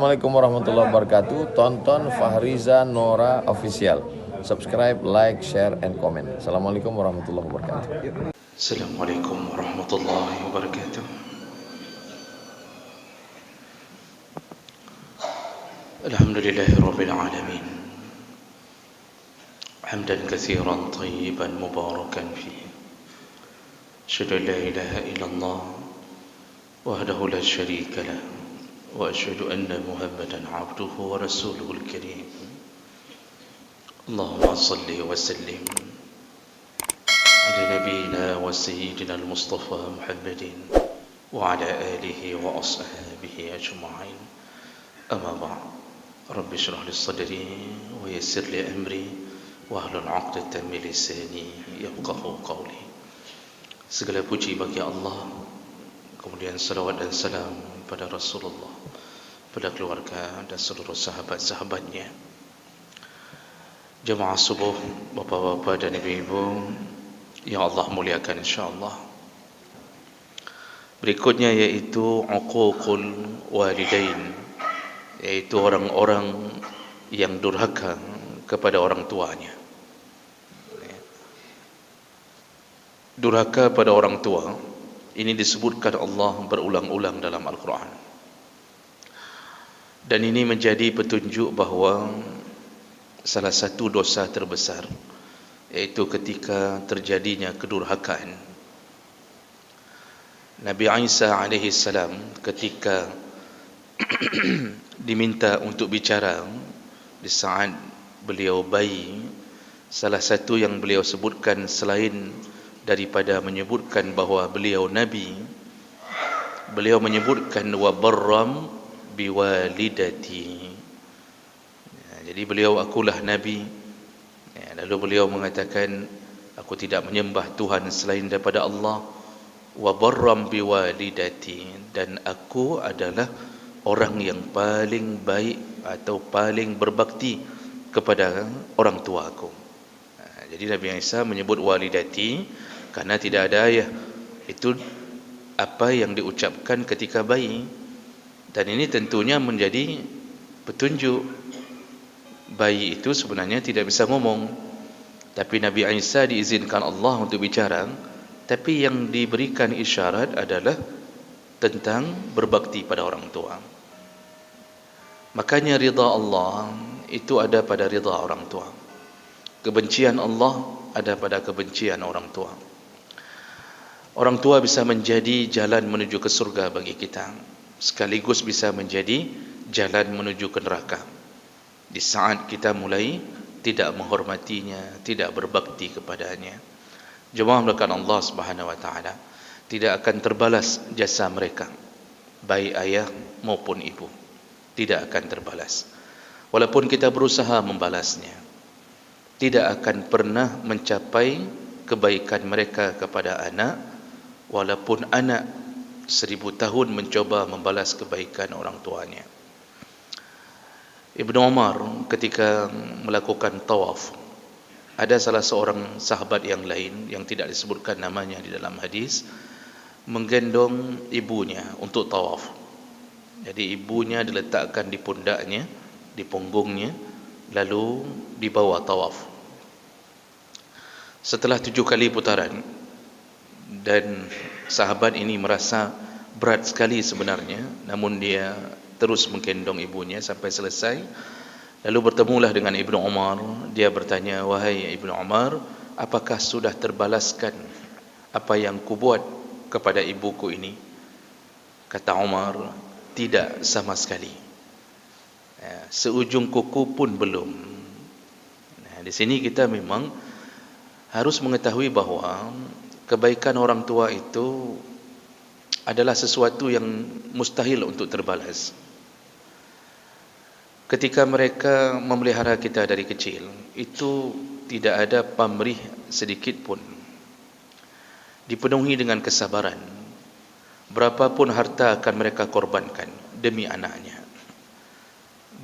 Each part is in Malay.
Assalamualaikum warahmatullahi wabarakatuh. Tonton Fahriza Nora Official. Subscribe, like, share, and comment. Assalamualaikum warahmatullahi wabarakatuh. Assalamualaikum warahmatullahi wabarakatuh. Alhamdulillahi rabbil alamin. Hamdan katsiran tayyiban mubarakan fihi. Asyhadu an la ilaha illallah wahdahu la syarika lah wa asyhadu anna Muhammadan abduhu wa rasuluhul karim. Allahumma salli wa sallim ala nabiyyina wa sayyidina al-Mustafa Muhammadin wa ala alihi wa ashabihi ajma'in. Amma ba'd. Rabbi shrah li sadri wa yassir li amri wa hlul 'uqdatam min lisani yafqahu qawli. Segala puji bagi Allah, kemudian salawat dan salam pada Rasulullah, pada keluarga dan seluruh sahabat-sahabatnya. Jemaah subuh, bapa-bapa dan ibu-ibu yang Allah muliakan insya-Allah. Berikutnya yaitu uququl walidain, yaitu orang-orang yang durhaka kepada orang tuanya. Durhaka pada orang tua ini disebutkan Allah berulang-ulang dalam Al-Quran. Dan ini menjadi petunjuk bahawa salah satu dosa terbesar yaitu ketika terjadinya kedurhakaan. Nabi Isa alaihi salam ketika diminta untuk bicara di saat beliau bayi, salah satu yang beliau sebutkan selain daripada menyebutkan bahawa beliau Nabi, beliau menyebutkan wa barram biwalidati. Jadi beliau akulah Nabi. Lalu beliau mengatakan aku tidak menyembah Tuhan selain daripada Allah, wa barram biwalidati, dan aku adalah orang yang paling baik atau paling berbakti kepada orang tua aku. Jadi Nabi Isa menyebut walidati karena tidak ada ayah. Itu apa yang diucapkan ketika bayi. Dan ini tentunya menjadi petunjuk. Bayi itu sebenarnya tidak bisa ngomong, tapi Nabi Isa diizinkan Allah untuk bicara. Tapi yang diberikan isyarat adalah tentang berbakti pada orang tua. Makanya ridha Allah itu ada pada ridha orang tua. Kebencian Allah ada pada kebencian orang tua. Orang tua bisa menjadi jalan menuju ke surga bagi kita, sekaligus bisa menjadi jalan menuju ke neraka di saat kita mulai tidak menghormatinya, tidak berbakti kepadanya. Jemaah melakukan Allah Subhanahu wa taala, tidak akan terbalas jasa mereka, baik ayah maupun ibu, tidak akan terbalas. Walaupun kita berusaha membalasnya, tidak akan pernah mencapai kebaikan mereka kepada anak. Walaupun anak 1000 tahun mencoba membalas kebaikan orang tuanya. Ibnu Umar ketika melakukan tawaf, ada salah seorang sahabat yang lain yang tidak disebutkan namanya di dalam hadis, menggendong ibunya untuk tawaf. Jadi ibunya diletakkan di pundaknya, di punggungnya, lalu dibawa tawaf. Setelah 7 kali putaran, dan sahabat ini merasa berat sekali sebenarnya, namun dia terus menggendong ibunya sampai selesai. Lalu bertemulah dengan Ibnu Umar. Dia bertanya, wahai Ibnu Umar, apakah sudah terbalaskan apa yang kubuat kepada ibuku ini? Kata Umar, tidak sama sekali. Seujung kuku pun belum. Di sini kita memang harus mengetahui bahawa kebaikan orang tua itu adalah sesuatu yang mustahil untuk terbalas. Ketika mereka memelihara kita dari kecil, itu tidak ada pamrih sedikit pun. Dipenuhi dengan kesabaran. Berapapun harta akan mereka korbankan demi anaknya.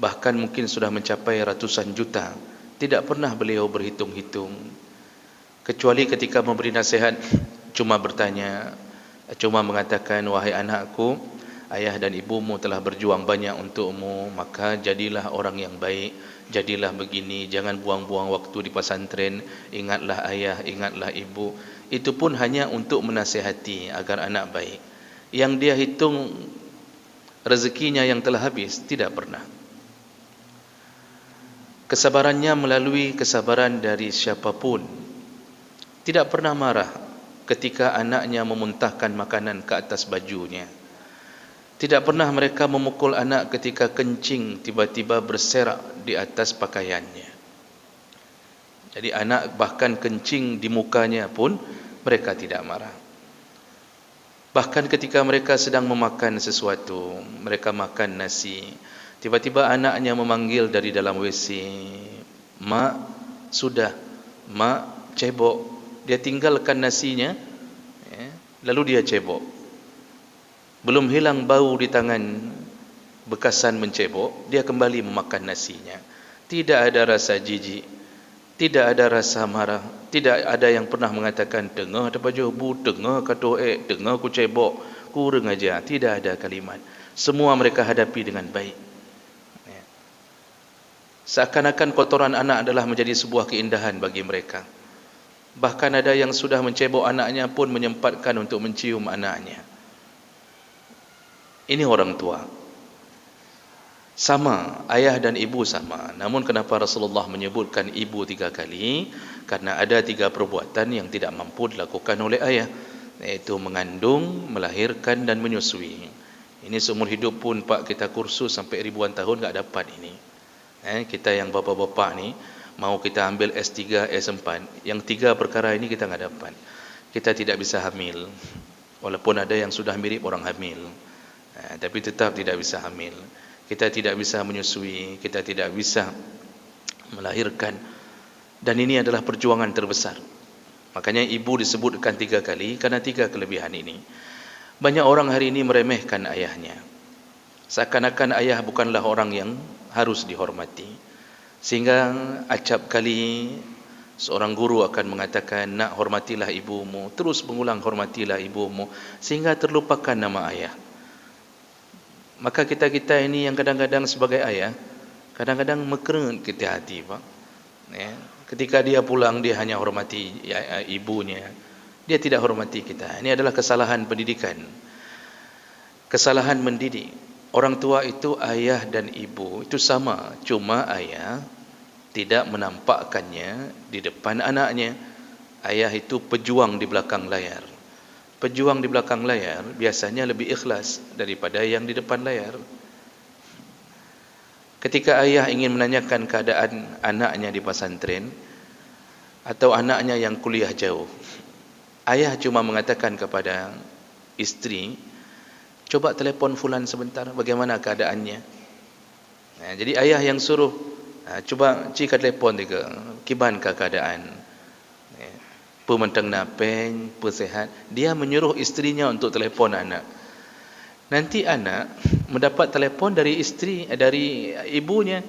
Bahkan mungkin sudah mencapai ratusan juta. Tidak pernah beliau berhitung-hitung. Kecuali ketika memberi nasihat, cuma bertanya, cuma mengatakan, wahai anakku, ayah dan ibumu telah berjuang banyak untukmu, maka jadilah orang yang baik, jadilah begini, jangan buang-buang waktu di pesantren, ingatlah ayah, ingatlah ibu. Itu pun hanya untuk menasihati agar anak baik. Yang dia hitung rezekinya yang telah habis, tidak pernah. Kesabarannya melalui kesabaran dari siapapun. Tidak pernah marah ketika anaknya memuntahkan makanan ke atas bajunya. Tidak pernah mereka memukul anak ketika kencing tiba-tiba berserak di atas pakaiannya. Jadi anak bahkan kencing di mukanya pun mereka tidak marah. Bahkan ketika mereka sedang memakan sesuatu, mereka makan nasi, tiba-tiba anaknya memanggil dari dalam WC, "Mak, sudah, mak, cebok." Dia tinggalkan nasinya, lalu dia cebok. Belum hilang bau di tangan bekasan mencebok, dia kembali memakan nasinya. Tidak ada rasa jijik, tidak ada rasa marah, tidak ada yang pernah mengatakan, "Dengar ada baju bu, dengar kata dengar ku cebok, kurang aja." Tidak ada kalimat. Semua mereka hadapi dengan baik. Seakan-akan kotoran anak adalah menjadi sebuah keindahan bagi mereka. Bahkan ada yang sudah mencebok anaknya pun menyempatkan untuk mencium anaknya. Ini orang tua. Sama, ayah dan ibu sama. Namun kenapa Rasulullah menyebutkan ibu 3 kali? Karena ada 3 perbuatan yang tidak mampu dilakukan oleh ayah, yaitu mengandung, melahirkan dan menyusui. Ini seumur hidup pun Pak kita kursus sampai ribuan tahun tak dapat ini. Kita yang bapa-bapa ni mau kita ambil S3, S4, yang 3 perkara ini kita tak dapat. Kita tidak bisa hamil, walaupun ada yang sudah mirip orang hamil, tapi tetap tidak bisa hamil. Kita tidak bisa menyusui, kita tidak bisa melahirkan. Dan ini adalah perjuangan terbesar. Makanya ibu disebutkan 3 kali karena 3 kelebihan ini. Banyak orang hari ini meremehkan ayahnya, seakan-akan ayah bukanlah orang yang harus dihormati. Sehingga acap kali seorang guru akan mengatakan, "Nak, hormatilah ibumu." Terus mengulang, "Hormatilah ibumu." Sehingga terlupakan nama ayah. Maka kita-kita ini yang kadang-kadang sebagai ayah, kadang-kadang mekeren kita hati, Pak. Ketika dia pulang, dia hanya hormati ibunya. Dia tidak hormati kita. Ini adalah kesalahan pendidikan. Kesalahan mendidik. Orang tua itu ayah dan ibu, itu sama. Cuma ayah tidak menampakkannya di depan anaknya. Ayah itu pejuang di belakang layar. Pejuang di belakang layar biasanya lebih ikhlas daripada yang di depan layar. Ketika ayah ingin menanyakan keadaan anaknya di pesantren atau anaknya yang kuliah jauh, ayah cuma mengatakan kepada istri, "Coba telefon fulan sebentar, bagaimana keadaannya?" Jadi ayah yang suruh, "Coba cika telefon dia, kiban ke keadaan, pementang napeng, pesehat." Dia menyuruh istrinya untuk telefon anak. Nanti anak mendapat telefon dari istri, dari ibunya.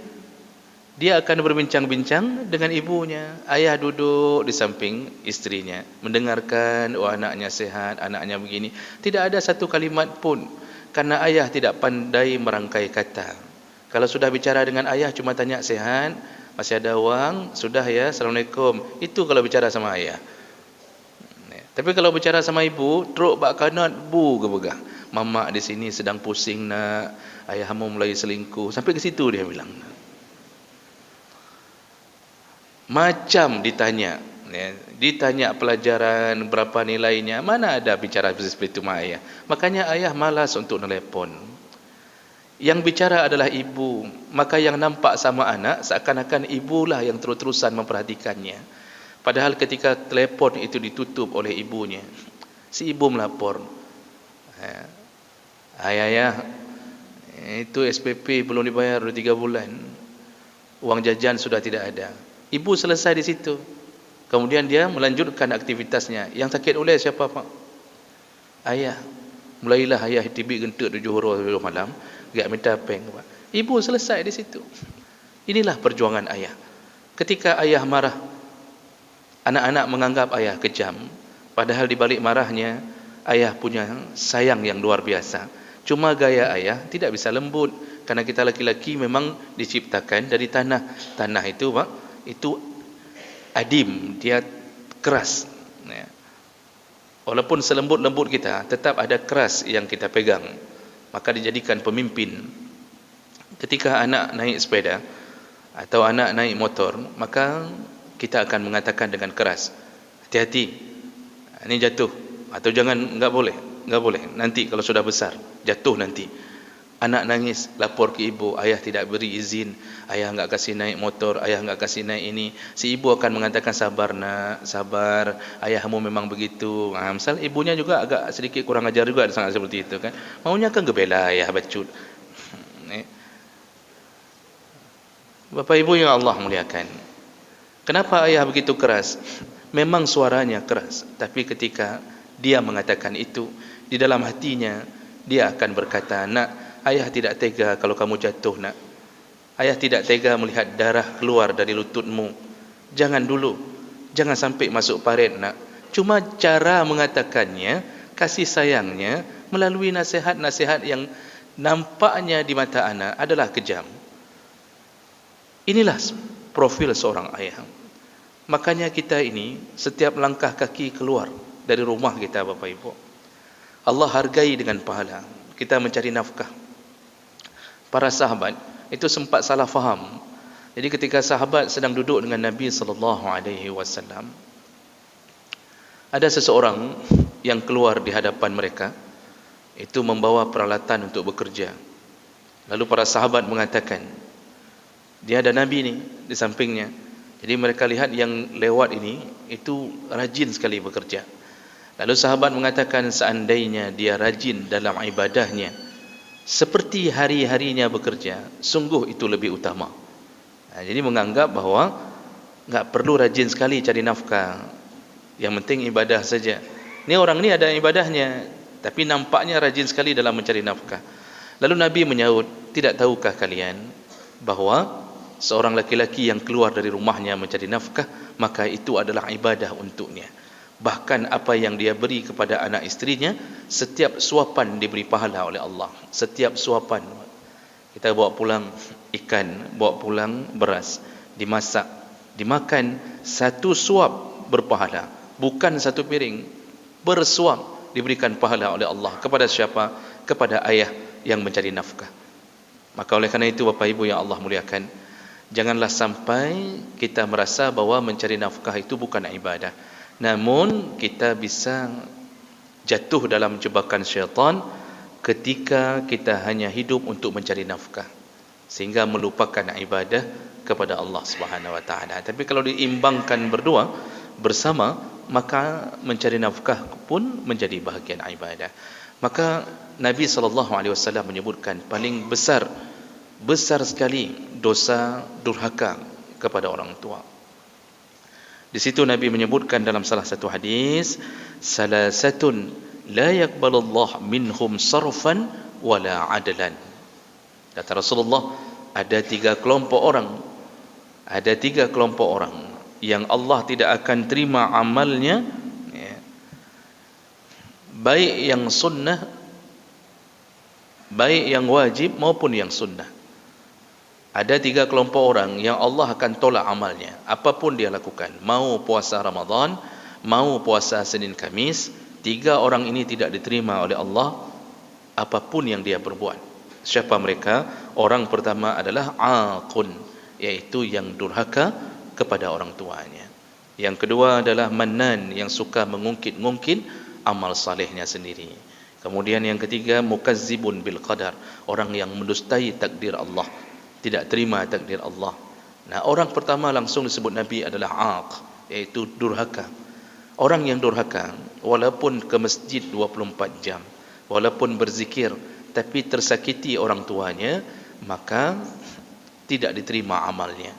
Dia akan berbincang-bincang dengan ibunya. Ayah duduk di samping istrinya, mendengarkan, "Oh, anaknya sehat, anaknya begini." Tidak ada satu kalimat pun, karena ayah tidak pandai merangkai kata. Kalau sudah bicara dengan ayah, cuma tanya, "Sehat? Masih ada wang? Sudah ya? Assalamualaikum." Itu kalau bicara sama ayah. Tapi kalau bicara sama ibu, "Truk bak kanat bu ke begah. Mamak di sini sedang pusing nak, ayahmu mulai selingkuh." Sampai ke situ dia bilang. Macam ditanya, ditanya pelajaran berapa nilainya, mana ada bicara seperti itu sama ayah. Makanya ayah malas untuk nelefon. Yang bicara adalah ibu. Maka yang nampak sama anak seakan-akan ibulah yang terus-terusan memperhatikannya. Padahal ketika telepon itu ditutup oleh ibunya, si ibu melapor, "Ayah, itu SPP belum dibayar 3 bulan. Uang jajan sudah tidak ada." Ibu selesai di situ. Kemudian dia melanjutkan aktivitasnya. Yang sakit oleh siapa, Pak? Ayah. Mulailah ayah tibi gentuk 7 huruf malam, gak minta peng, Pak. Ibu selesai di situ. Inilah perjuangan ayah. Ketika ayah marah, anak-anak menganggap ayah kejam. Padahal di balik marahnya, ayah punya sayang yang luar biasa. Cuma gaya ayah tidak bisa lembut, karena kita laki-laki memang diciptakan dari tanah. Tanah itu Pak, itu adim, dia keras. Ya. Walaupun selembut-lembut kita, tetap ada keras yang kita pegang. Maka dijadikan pemimpin. Ketika anak naik sepeda atau anak naik motor, maka kita akan mengatakan dengan keras, hati-hati, ini jatuh, atau jangan, enggak boleh, nanti kalau sudah besar, jatuh nanti. Anak nangis, lapor ke ibu, ayah tidak beri izin, ayah enggak kasih naik motor, ayah enggak kasih naik ini. Si ibu akan mengatakan, sabar nak, sabar, ayahmu memang begitu. Misal ibunya juga agak sedikit kurang ajar juga sangat seperti itu kan. Maunya kan gebela ayah bacut. Bapak ibu yang Allah muliakan, kenapa ayah begitu keras? Memang suaranya keras, tapi ketika dia mengatakan itu, di dalam hatinya dia akan berkata, nak, ayah tidak tega kalau kamu jatuh nak. Ayah tidak tega melihat darah keluar dari lututmu. Jangan dulu, jangan sampai masuk parit nak. Cuma cara mengatakannya, kasih sayangnya, melalui nasihat-nasihat yang nampaknya di mata anak adalah kejam. Inilah profil seorang ayah. Makanya kita ini, setiap langkah kaki keluar dari rumah kita Bapak Ibu, Allah hargai dengan pahala. Kita mencari nafkah. Para sahabat itu sempat salah faham. Jadi ketika sahabat sedang duduk dengan Nabi SAW, ada seseorang yang keluar di hadapan mereka, itu membawa peralatan untuk bekerja. Lalu para sahabat mengatakan, dia ada Nabi ni di sampingnya. Jadi mereka lihat yang lewat ini itu rajin sekali bekerja. Lalu sahabat mengatakan, seandainya dia rajin dalam ibadahnya seperti hari-harinya bekerja, sungguh itu lebih utama. Jadi menganggap bahawa enggak perlu rajin sekali cari nafkah, yang penting ibadah saja. Ni orang ni ada ibadahnya, tapi nampaknya rajin sekali dalam mencari nafkah. Lalu Nabi menyaut, tidak tahukah kalian bahawa seorang laki-laki yang keluar dari rumahnya mencari nafkah, maka itu adalah ibadah untuknya. Bahkan apa yang dia beri kepada anak istrinya, setiap suapan diberi pahala oleh Allah. Setiap suapan. Kita bawa pulang ikan, bawa pulang beras, dimasak, dimakan, satu suap berpahala. Bukan satu piring, bersuap diberikan pahala oleh Allah. Kepada siapa? Kepada ayah yang mencari nafkah. Maka oleh karena itu Bapak Ibu yang Allah muliakan, janganlah sampai kita merasa bahawa mencari nafkah itu bukan ibadah. Namun kita bisa jatuh dalam jebakan syaitan ketika kita hanya hidup untuk mencari nafkah, sehingga melupakan ibadah kepada Allah Subhanahu wa taala. Tapi kalau diimbangkan berdua bersama, maka mencari nafkah pun menjadi bahagian ibadah. Maka Nabi SAW menyebutkan paling besar sekali dosa durhaka kepada orang tua. Di situ Nabi menyebutkan dalam salah satu hadis, salasatun la yaqbalullah minhum sarfan wala adlan. Kata Rasulullah, ada tiga kelompok orang yang Allah tidak akan terima amalnya, baik yang sunnah, baik yang wajib maupun yang sunnah. Ada tiga kelompok orang yang Allah akan tolak amalnya, apapun dia lakukan. Mau puasa Ramadan, mau puasa Senin Kamis, tiga orang ini tidak diterima oleh Allah apapun yang dia berbuat. Siapa mereka? Orang pertama adalah aqun, yaitu yang durhaka kepada orang tuanya. Yang kedua adalah mannan, yang suka mengungkit-ungkit amal salehnya sendiri. Kemudian yang ketiga, mukazzibun bil qadar, orang yang mendustai takdir Allah, tidak terima takdir Allah. Nah, orang pertama langsung disebut Nabi adalah aq, yaitu durhaka. Orang yang durhaka, walaupun ke masjid 24 jam, walaupun berzikir, tapi tersakiti orang tuanya, maka tidak diterima amalnya.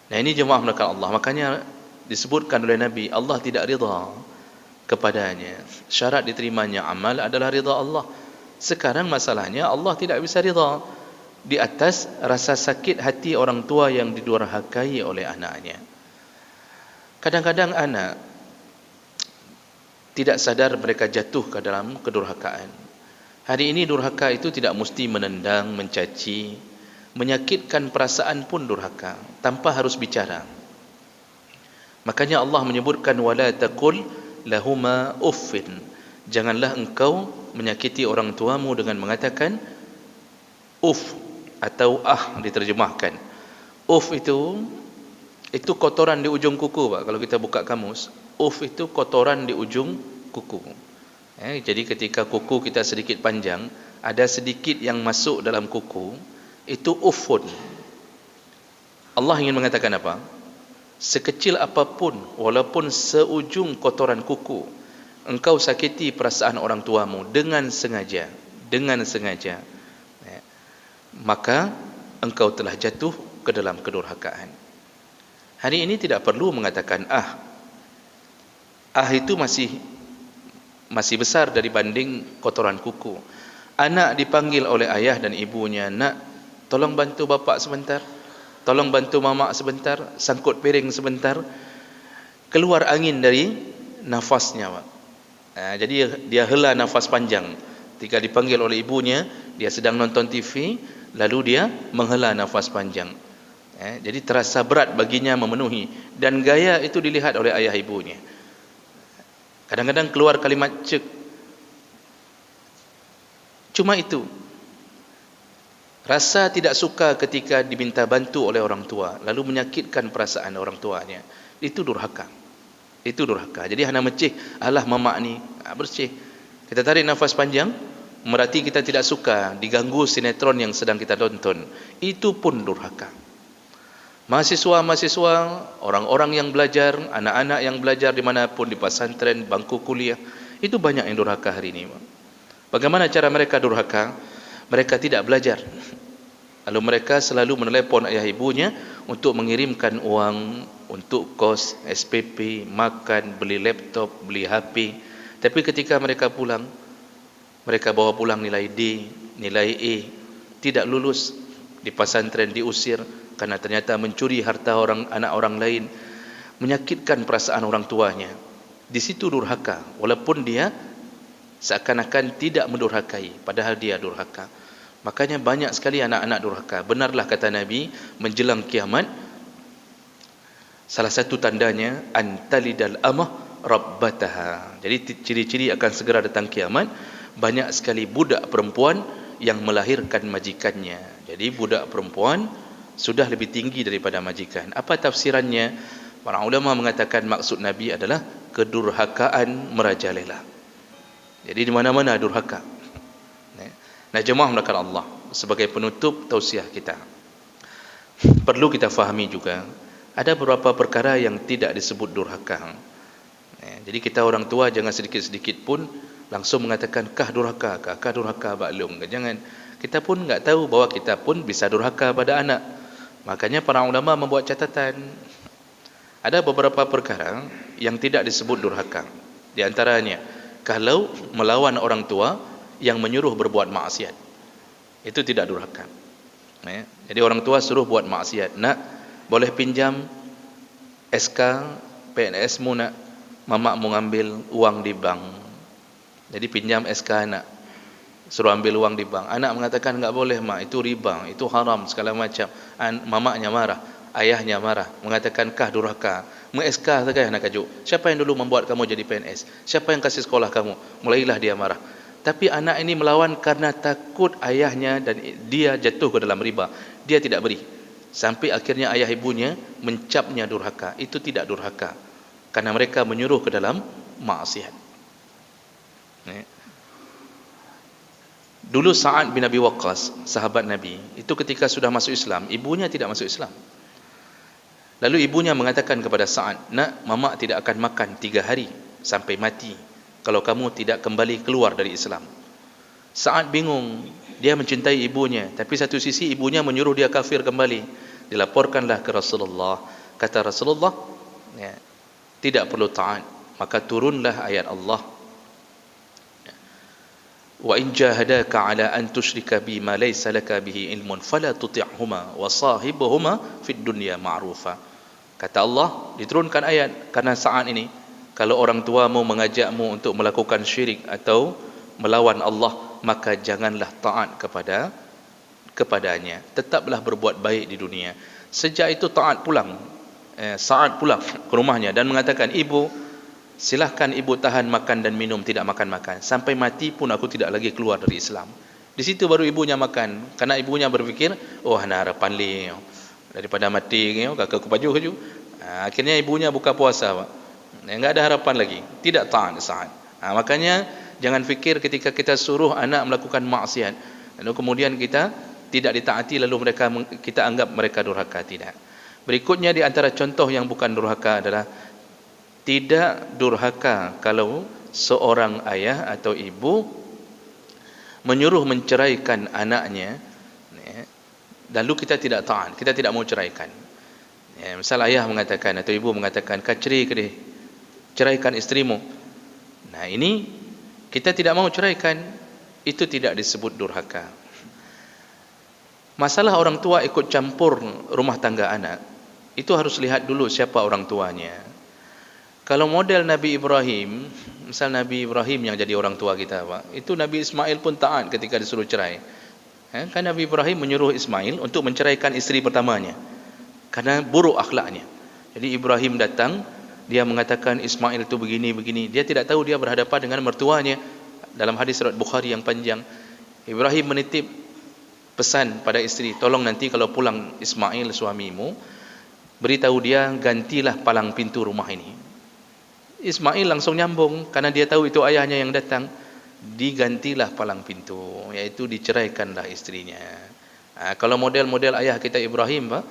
Nah, ini jemaah melakukan Allah. Makanya disebutkan oleh Nabi, Allah tidak rida kepadanya. Syarat diterimanya amal adalah rida Allah. Sekarang masalahnya Allah tidak bisa rida di atas rasa sakit hati orang tua yang didurhakai oleh anaknya. Kadang-kadang anak tidak sadar mereka jatuh ke dalam kedurhakaan. Hari ini durhaka itu tidak mesti menendang, mencaci, menyakitkan perasaan pun durhaka, tanpa harus bicara. Makanya Allah menyebutkan wala taqul lahuma uffin. Janganlah engkau menyakiti orang tuamu dengan mengatakan uff atau diterjemahkan. Uff itu kotoran di ujung kuku, Pak. Kalau kita buka kamus, uff itu kotoran di ujung kuku. Jadi ketika kuku kita sedikit panjang, ada sedikit yang masuk dalam kuku, itu uffun. Allah ingin mengatakan apa? Sekecil apapun, walaupun seujung kotoran kuku, engkau sakiti perasaan orang tuamu dengan sengaja, maka engkau telah jatuh ke dalam kedurhakaan. Hari ini tidak perlu mengatakan itu masih besar dibanding kotoran kuku. Anak dipanggil oleh ayah dan ibunya, nak, tolong bantu bapak sebentar, tolong bantu mama sebentar, sangkut piring sebentar. Keluar angin dari nafasnya, Pak. Jadi dia hela nafas panjang. Ketika dipanggil oleh ibunya, dia sedang nonton TV, lalu dia menghela nafas panjang. Jadi terasa berat baginya memenuhi, dan gaya itu dilihat oleh ayah ibunya. Kadang-kadang keluar kalimat cek. Cuma itu. Rasa tidak suka ketika diminta bantu oleh orang tua, lalu menyakitkan perasaan orang tuanya. Itu durhaka. Jadi hanya mecih, alah mamak ni, bersih. Kita tarik nafas panjang, berarti kita tidak suka diganggu sinetron yang sedang kita tonton. Itu pun durhaka. Mahasiswa-mahasiswa, orang-orang yang belajar, anak-anak yang belajar dimanapun, di pesantren, bangku kuliah, itu banyak yang durhaka hari ini. Bagaimana cara mereka durhaka? Mereka tidak belajar. Lalu mereka selalu menelepon ayah ibunya untuk mengirimkan uang untuk kos, SPP, makan, beli laptop, beli HP. Tapi ketika mereka pulang, mereka bawa pulang nilai D, nilai E, tidak lulus, di pesantren diusir karena ternyata mencuri harta anak orang lain, menyakitkan perasaan orang tuanya. Di situ durhaka, walaupun dia seakan-akan tidak mendurhakai, padahal dia durhaka. Makanya banyak sekali anak-anak durhaka. Benarlah kata Nabi, menjelang kiamat, salah satu tandanya antalidal amah rabbataha. Jadi ciri-ciri akan segera datang kiamat, banyak sekali budak perempuan yang melahirkan majikannya. Jadi budak perempuan sudah lebih tinggi daripada majikan. Apa tafsirannya? Para ulama mengatakan maksud Nabi adalah kedurhakaan merajalela. Jadi di mana-mana durhaka. Nah, jemaah melakukan Allah, sebagai penutup tausiah kita, perlu kita fahami juga ada beberapa perkara yang tidak disebut durhaka. Jadi kita orang tua jangan sedikit-sedikit pun langsung mengatakan kah durhaka, kah durhaka baklum. Jangan. Kita pun enggak tahu bahawa kita pun bisa durhaka pada anak. Makanya para ulama membuat catatan. Ada beberapa perkara yang tidak disebut durhaka. Di antaranya, kalau melawan orang tua yang menyuruh berbuat maksiat, itu tidak durhaka. Jadi orang tua suruh buat maksiat, nak, boleh pinjam SK PNS mu nak, mamak mau ngambil uang di bank. Jadi pinjam SK anak, suruh ambil uang di bank. Anak mengatakan enggak boleh mak, itu riba, itu haram segala macam. Mamaknya marah, ayahnya marah, mengatakan kah durhaka. SK saja nak kajuk. Siapa yang dulu membuat kamu jadi PNS? Siapa yang kasih sekolah kamu? Mulailah dia marah. Tapi anak ini melawan karena takut ayahnya dan dia jatuh ke dalam riba. Dia tidak beri. Sampai akhirnya ayah ibunya mencapnya durhaka. Itu tidak durhaka, karena mereka menyuruh ke dalam maksiat. Dulu Sa'ad bin Abi Waqqas, sahabat Nabi, itu ketika sudah masuk Islam, ibunya tidak masuk Islam. Lalu ibunya mengatakan kepada Sa'ad, nak, mamak tidak akan makan 3 hari sampai mati kalau kamu tidak kembali keluar dari Islam. Sa'ad bingung, dia mencintai ibunya, tapi satu sisi ibunya menyuruh dia kafir kembali. Dilaporkanlah ke Rasulullah. Kata Rasulullah, tidak perlu ta'at. Maka turunlah ayat Allah, wa in jahadaka ala an tusyrika bi ma laysa laka bihi ilmun fala tuti'huma wa sahibuhuma fid dunya ma'rufa. Kata Allah, diturunkan ayat karena saat ini, kalau orang tuamu mengajakmu untuk melakukan syirik atau melawan Allah, maka janganlah taat kepadanya. Tetaplah berbuat baik di dunia. Sejak itu taat pulang, Sa'ad pulang ke rumahnya dan mengatakan, ibu, silahkan ibu tahan makan dan minum, tidak makan-makan. Sampai mati pun aku tidak lagi keluar dari Islam. Di situ baru ibunya makan. Karena ibunya berfikir, oh ana harapan li daripada mati kakak aku baju keju. Akhirnya ibunya buka puasa, Pak. Enggak ada harapan lagi. Tidak taat Sa'ad. Makanya jangan fikir ketika kita suruh anak melakukan maksiat lalu kemudian kita tidak ditaati lalu kita anggap mereka durhaka. Tidak. Berikutnya di antara contoh yang bukan durhaka adalah tidak durhaka kalau seorang ayah atau ibu menyuruh menceraikan anaknya, lalu kita tidak taat, kita tidak mau ceraikan. Misal ayah mengatakan atau ibu mengatakan, kau ceraikan istrimu. Nah, ini kita tidak mau ceraikan, itu tidak disebut durhaka. Masalah orang tua ikut campur rumah tangga anak, itu harus lihat dulu siapa orang tuanya. Kalau model Nabi Ibrahim, misal Nabi Ibrahim yang jadi orang tua kita, Pak, itu Nabi Ismail pun taat ketika disuruh cerai. Kan Nabi Ibrahim menyuruh Ismail untuk menceraikan isteri pertamanya karena buruk akhlaknya. Jadi Ibrahim datang, dia mengatakan Ismail itu begini-begini. Dia tidak tahu dia berhadapan dengan mertuanya. Dalam hadis riwayat Bukhari yang panjang, Ibrahim menitip pesan pada isteri, tolong nanti kalau pulang Ismail suamimu, beritahu dia gantilah palang pintu rumah ini. Ismail langsung nyambung karena dia tahu itu ayahnya yang datang. Digantilah palang pintu, yaitu diceraikanlah istrinya. Kalau model-model ayah kita Ibrahim, Pak,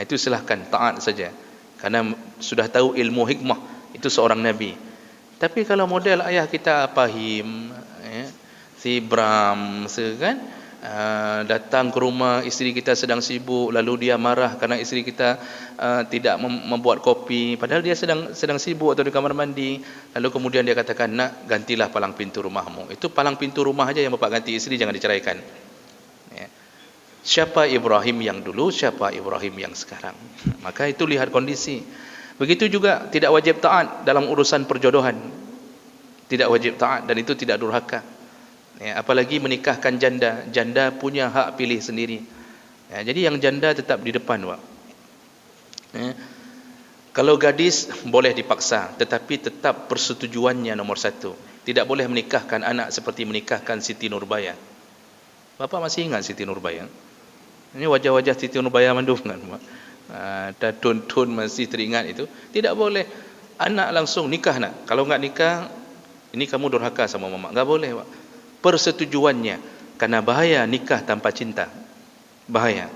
itu silahkan taat saja karena sudah tahu ilmu hikmah, itu seorang nabi. Tapi kalau model ayah kita Pahim, si Bram, kan, datang ke rumah isteri kita sedang sibuk, lalu dia marah karena isteri kita tidak membuat kopi, padahal dia sedang sibuk atau di kamar mandi, lalu kemudian dia katakan, nak, gantilah palang pintu rumahmu. Itu palang pintu rumah aja yang bapak ganti, isteri jangan diceraikan. Siapa Ibrahim yang dulu, siapa Ibrahim yang sekarang. Maka itu lihat kondisi. Begitu juga tidak wajib taat dalam urusan perjodohan, tidak wajib taat, dan itu tidak durhaka. Apalagi menikahkan janda. Janda punya hak pilih sendiri. Jadi yang janda tetap di depan, Pak. Kalau gadis boleh dipaksa, tetapi tetap persetujuannya nomor satu. Tidak boleh menikahkan anak seperti menikahkan Siti Nurbaya. Bapak masih ingat Siti Nurbaya? Ini wajah-wajah Siti Nurbaya mandum kan, Pak? Dan tun masih teringat itu. Tidak boleh anak langsung nikah, nak. Kalau enggak nikah, ini kamu durhaka sama mama. Enggak boleh, Pak. Persetujuannya, karena bahaya nikah tanpa cinta, bahaya.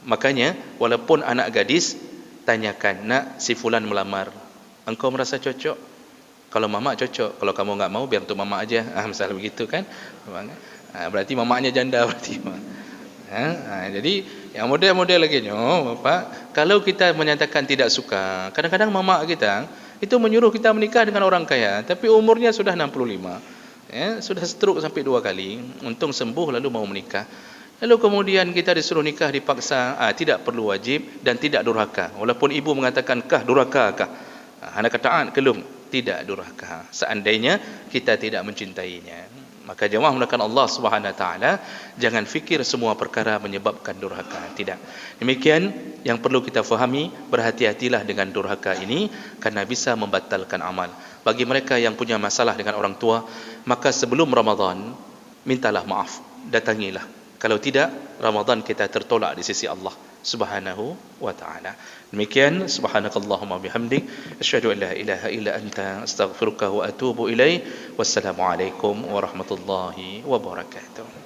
Makanya walaupun anak gadis, tanyakan, nak, si fulan melamar, engkau merasa cocok? Kalau mama cocok, kalau kamu enggak mau biar untuk mama aja. Misalnya begitu kan, berarti mamanya janda berarti. Jadi yang model-model lagi, Bapak, kalau kita menyatakan tidak suka, kadang-kadang mama kita itu menyuruh kita menikah dengan orang kaya, tapi umurnya sudah 65. Sudah stroke sampai 2 kali, untung sembuh lalu mau menikah. Lalu kemudian kita disuruh nikah dipaksa, tidak perlu wajib dan tidak durhaka. Walaupun ibu mengatakan, kah durhaka kah? Anak kata kelum, tidak durhaka. Seandainya kita tidak mencintainya. Maka jemaah mulakan Allah Subhanahu wa taala, jangan fikir semua perkara menyebabkan durhaka. Tidak. Demikian yang perlu kita fahami, berhati-hatilah dengan durhaka ini karena bisa membatalkan amal. Bagi mereka yang punya masalah dengan orang tua, maka sebelum Ramadan mintalah maaf, datangilah. Kalau tidak, Ramadan kita tertolak di sisi Allah Subhanahu wa taala. Demikian, subhanakallahumma bihamdik, asyhadu an la ilaha illa anta, astaghfiruka wa atubu ilaik. Wassalamualaikum warahmatullahi wabarakatuh.